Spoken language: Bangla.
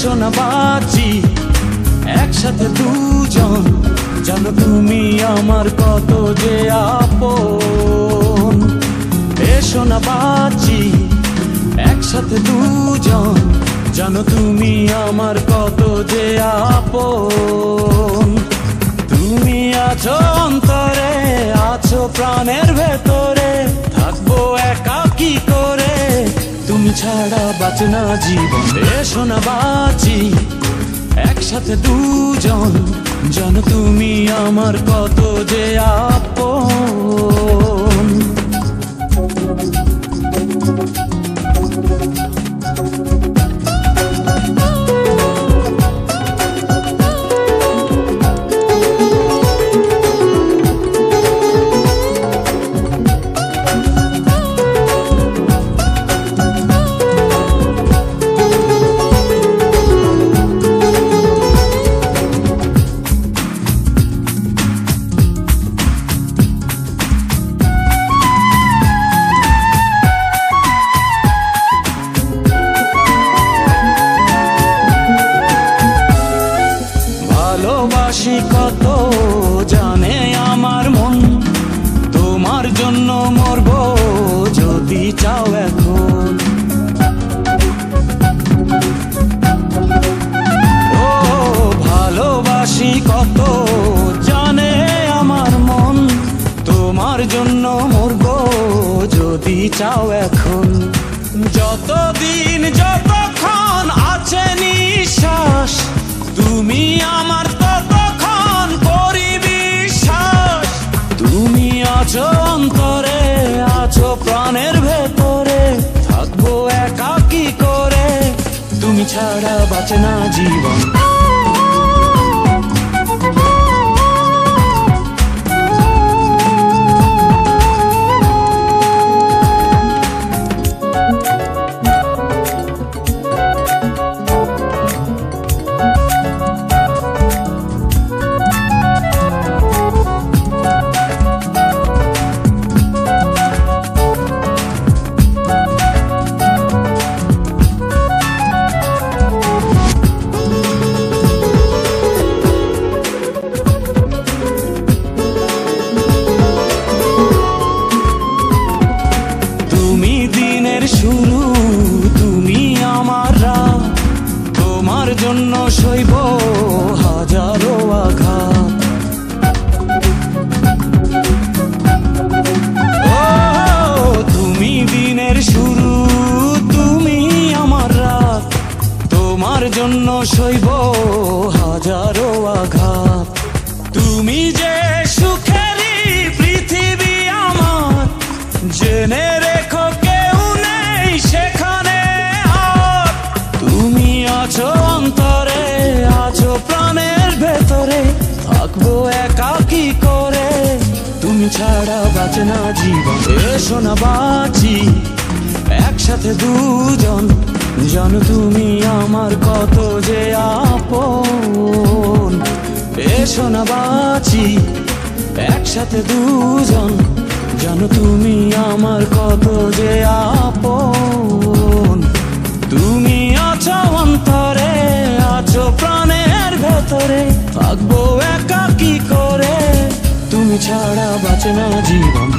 এসো না বাঁচি একসাথে দুজন, জানো তুমি আমার কত যে আপন। এসো না বাঁচি একসাথে দুজন, জানো তুমি আমার কত যে আপন। তুমি আছো অন্তরে, আছো প্রাণের ভেতরে, থাকবো একা কি করে, তুমি ছাড়া বাঁচে না জীবন। এসো না বাঁচি একসাথে দুজন, জানো তুমি আমার কত যে আপন। ভালোবাসি কত জানে আমার মন, তোমার জন্য মরবো যদি চাও এখন। ও ভালোবাসি কত জানে আমার মন, তোমার জন্য মরবো যদি চাও এখন। যতদিন যতক্ষণ আছে নিঃশ্বাস, তুমি আমার ততক্ষণ করি বিশ্বাস। তুমি আছো অন্তরে, আছো প্রাণের ভেতরে, থাকবো একা কি করে, তুমি ছাড়া বাঁচে না জীবন। শুরু তুমি আমার রাত, তোমার জন্য সইব হাজারো আঘাত। ও তুমি দিনের শুরু, তুমি আমার রাত, তোমার জন্য সইব হাজারো আঘাত। তুমি যে সুখেরই পৃথিবী আমার, জেনে রেখো সেখানে। আর তুমি আছো অন্তরে, আছো প্রাণের ভেতরে, থাকবো একা কি করে, তুমি ছাড়া বাঁচে না জীবন। এসো না বাঁচি একসাথে দুজন, জানো তুমি আমার কত যে আপন। এসো না বাঁচি একসাথে দুজন, জানো তুমি আমার কত যে আপন। তুমি আছো অন্তরে, আছো প্রাণের ভেতরে, থাকবো একা কি করে, তুমি ছাড়া বাঁচে না জীবন।